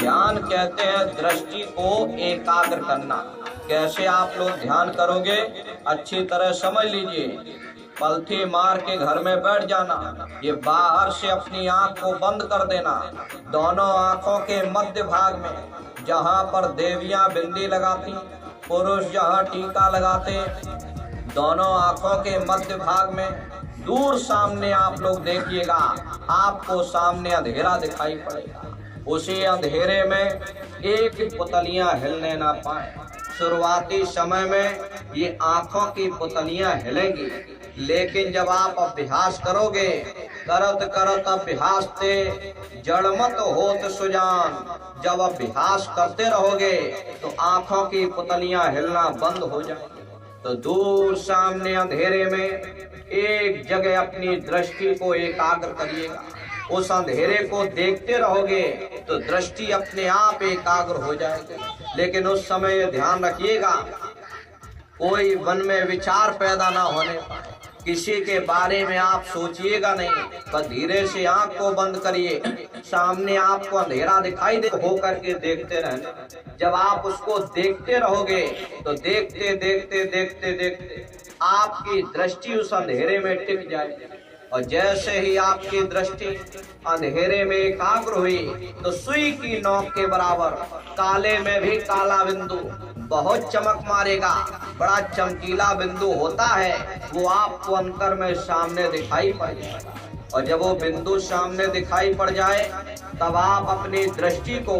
ध्यान कहते हैं दृष्टि को एकाग्र करना। कैसे आप लोग ध्यान करोगे, अच्छी तरह समझ लीजिए। पलथी मार के घर में बैठ जाना, ये बाहर से अपनी आंख को बंद कर देना। दोनों आंखों के मध्य भाग में जहां पर देवियां बिंदी लगाती, पुरुष जहां टीका लगाते, दोनों आंखों के मध्य भाग में दूर सामने आप लोग देखिएगा, आपको सामने अंधेरा दिखाई पड़ेगा। उसी अंधेरे में एक पुतलियां हिलने ना पाए। शुरुआती समय में ये आंखों की पुतलियां हिलेंगी, लेकिन जब आप अभ्यास करोगे, करत करत अभ्यास से जड़मत होत सुजान, जब अभ्यास करते रहोगे तो आंखों की पुतलियां हिलना बंद हो जाएगी। तो दूर सामने अंधेरे में एक जगह अपनी दृष्टि को एकाग्र करिएगा। उस अंधेरे को देखते रहोगे तो दृष्टि अपने आप एकाग्र हो जाएगी। लेकिन उस समय ध्यान रखिएगा, कोई मन में विचार पैदा ना होने पाए, किसी के बारे में आप सोचिएगा नहीं, बस धीरे से आंख को बंद करिए। सामने आपको अंधेरा दिखाई दे, हो करके देखते रहना। जब आप उसको देखते रहोगे तो देखते देखते देखते देखते आपकी दृष्टि उस अंधेरे में टिक जाएगी। और जैसे ही आपकी दृष्टि अंधेरे में एकाग्र हुई तो सुई की नोक के बराबर काले में भी काला बिंदु बहुत चमक मारेगा। बड़ा चमकीला बिंदु होता है, वो आपको अंतर में सामने दिखाई पड़ जाएगा। और जब वो बिंदु सामने दिखाई पड़ जाए तब आप अपनी दृष्टि को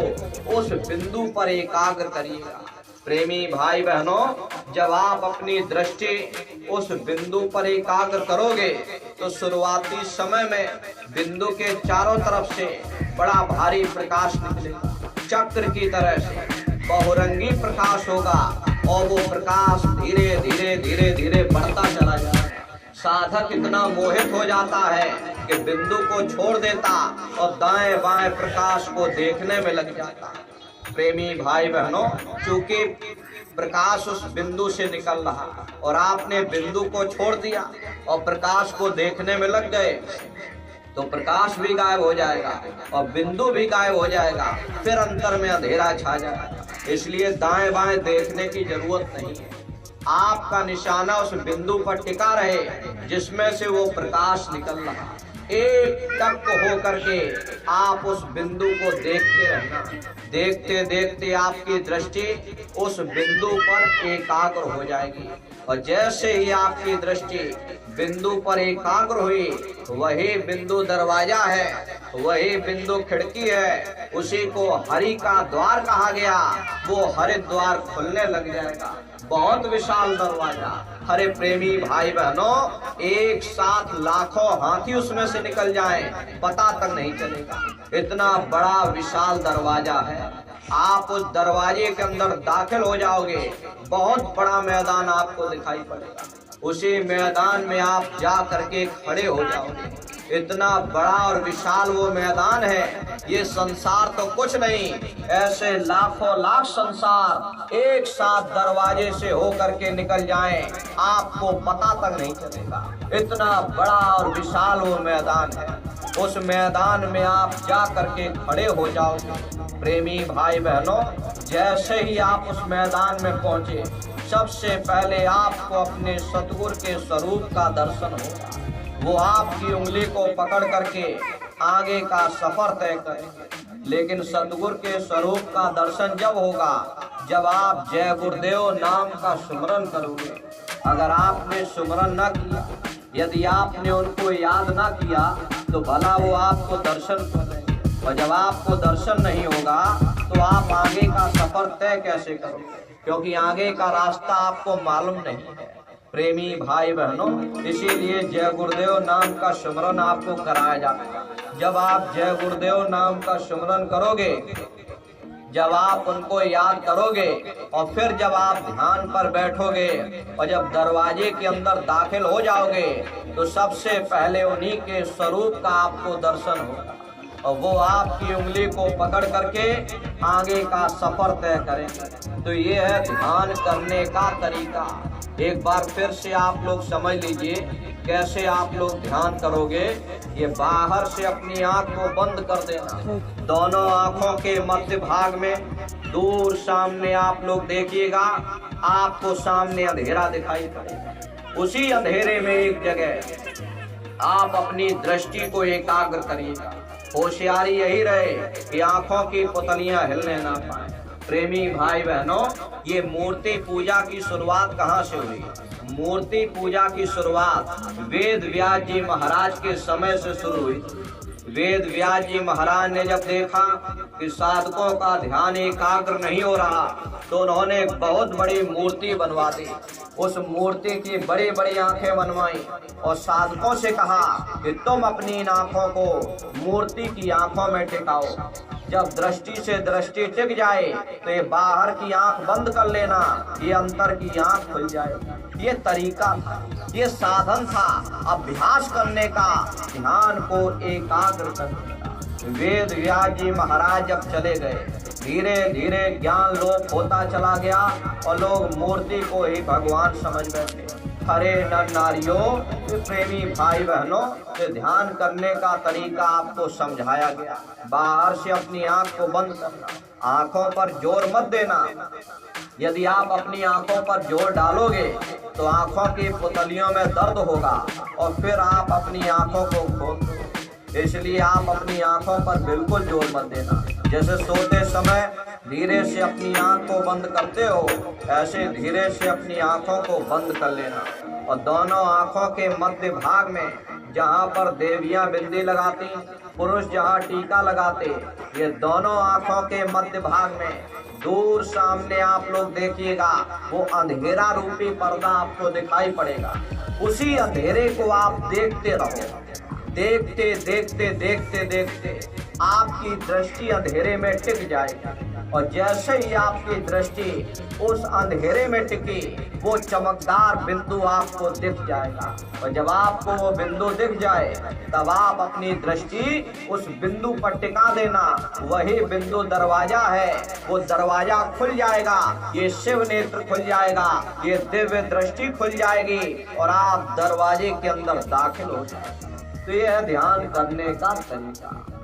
उस बिंदु पर एकाग्र करिएगा। प्रेमी भाई बहनों, जब आप अपनी दृष्टि उस बिंदु पर एकाग्र करोगे तो शुरुआती समय में बिंदु के चारों तरफ से बड़ा भारी प्रकाश निकलेगा, चक्र की तरह से बहुरंगी प्रकाश होगा। और वो प्रकाश धीरे धीरे धीरे धीरे बढ़ता चला जाएगा। साधक इतना मोहित हो जाता है कि बिंदु को छोड़ देता और दाएं बाएं प्रकाश को देखने में लग जाता। प्रेमी भाई बहनों, चूंकि प्रकाश उस बिंदु से निकल रहा और आपने बिंदु को छोड़ दिया और प्रकाश को देखने में लग गए तो प्रकाश भी गायब हो जाएगा और बिंदु भी गायब हो जाएगा, फिर अंतर में अंधेरा छा जाएगा। इसलिए दाएं बाएं देखने की जरूरत नहीं है। आपका निशाना उस बिंदु पर टिका रहे जिसमें से वो प्रकाश निकल रहा। एक टक हो करके आप उस बिंदु को देखते रहना। देखते देखते आपकी दृष्टि उस बिंदु पर एकाग्र हो जाएगी। और जैसे ही आपकी दृष्टि बिंदु पर एकाग्र हुई, वही बिंदु दरवाजा है, वही बिंदु खिड़की है, उसी को हरि का द्वार कहा गया। वो हरि द्वार खुलने लग जाएगा, बहुत विशाल दरवाजा। हरे प्रेमी भाई बहनों, एक साथ लाखों हाथी उसमें से निकल जाएं, पता तक नहीं चलेगा। इतना बड़ा विशाल दरवाजा है। आप उस दरवाजे के अंदर दाखिल हो जाओगे, बहुत बड़ा मैदान आपको दिखाई पड़ेगा। उसी मैदान में आप जा करके खड़े हो जाओगे। इतना बड़ा और विशाल वो मैदान है, ये संसार तो कुछ नहीं, ऐसे लाखों लाख संसार एक साथ दरवाजे से हो करके निकल जाएं, आपको पता तक नहीं चलेगा। इतना बड़ा और विशाल वो मैदान है। उस मैदान में आप जा करके खड़े हो जाओगे। प्रेमी भाई बहनों, जैसे ही आप उस मैदान में पहुंचे, सबसे पहले आपको अपने सतगुरु के स्वरूप का दर्शन होगा। वो आपकी उंगली को पकड़ करके आगे का सफर तय करेंगे। लेकिन सतगुरु के स्वरूप का दर्शन जब होगा जब आप जय गुरुदेव नाम का सुमरन करोगे। अगर आपने सुमरन न किया, यदि आपने उनको याद ना किया, तो भला वो आपको दर्शन करेंगे। और जब आपको दर्शन नहीं होगा तो आप आगे का सफर तय कैसे करोगे, क्योंकि आगे का रास्ता आपको मालूम नहीं है। प्रेमी भाई बहनों, इसीलिए जय गुरुदेव नाम का सुमरन आपको कराया जाता है। जब आप जय गुरुदेव नाम का सुमरन करोगे, जब आप उनको याद करोगे और फिर जब आप ध्यान पर बैठोगे और जब दरवाजे के अंदर दाखिल हो जाओगे तो सबसे पहले उन्हीं के स्वरूप का आपको दर्शन होगा। और वो आपकी उंगली को पकड़ करके आगे का सफर तय करेंगे। तो ये है ध्यान करने का तरीका। एक बार फिर से आप लोग समझ लीजिए, कैसे आप लोग ध्यान करोगे, ये बाहर से अपनी आंख को बंद कर देना। दोनों आंखों के मध्य भाग में दूर सामने आप लोग देखिएगा, आपको सामने अंधेरा दिखाई पड़ेगा। उसी अंधेरे में एक जगह आप अपनी दृष्टि को एकाग्र करिएगा। होशियारी यही रहे कि आंखों की पुतलियां हिलने ना पाए। प्रेमी भाई बहनों, ये मूर्ति पूजा की शुरुआत कहाँ से हुई? मूर्ति पूजा की शुरुआत वेद व्यास जी महाराज के समय से शुरू हुई। वेद व्यास जी महाराज ने जब देखा कि साधकों का ध्यान एकाग्र नहीं हो रहा, तो उन्होंने एक बहुत बड़ी मूर्ति बनवा दी। उस मूर्ति की बड़ी बड़ी आंखें बनवाई और साधकों से कहा कि तुम अपनी इन आंखों को मूर्ति की आंखों में टिकाओ। जब दृष्टि से दृष्टि टिक जाए तो ये बाहर की आंख बंद कर लेना, ये अंतर की आंख खुल जाएगी। ये तरीका था, ये साधन था अभ्यास करने का, ध्यान को एकाग्र करने का। वेद व्यास जी महाराज जब चले गए, धीरे धीरे ज्ञान लोप होता चला गया और लोग मूर्ति को ही भगवान समझ बैठे। हरे नर नारियों, प्रेमी भाई बहनों, ये ध्यान करने का तरीका आपको समझाया गया। बाहर से अपनी आंख को बंद करना, आंखों पर जोर मत देना। यदि आप अपनी आंखों पर जोर डालोगे तो आंखों की पुतलियों में दर्द होगा और फिर आप अपनी आंखों को खोल दो। इसलिए आप अपनी आंखों पर बिल्कुल जोर मत देना। जैसे सोते समय धीरे से अपनी आंख को बंद करते हो, ऐसे धीरे से अपनी आंखों को बंद कर लेना। और दोनों आंखों के मध्य भाग में जहाँ पर देवियां बिंदी लगाती, पुरुष जहाँ टीका लगाते, ये दोनों आंखों के मध्य भाग में दूर सामने आप लोग देखिएगा, वो अंधेरा रूपी पर्दा आपको दिखाई पड़ेगा। उसी अंधेरे को आप देखते रहो। देखते देखते देखते देखते आपकी दृष्टि अंधेरे में टिक जाएगी और जैसे ही आपकी दृष्टि उस अंधेरे में टिकी, वो चमकदार बिंदु आपको दिख जाएगा। और जब आपको वो बिंदु दिख जाए, तब आप अपनी दृष्टि उस बिंदु पर टिका देना। वही बिंदु दरवाजा है, वो दरवाजा खुल जाएगा, ये शिव नेत्र खुल जाएगा, ये दिव्य दृष्टि खुल जाएगी और आप दरवाजे के अंदर दाखिल हो जाएंगे। तो यह ध्यान करने का तरीका।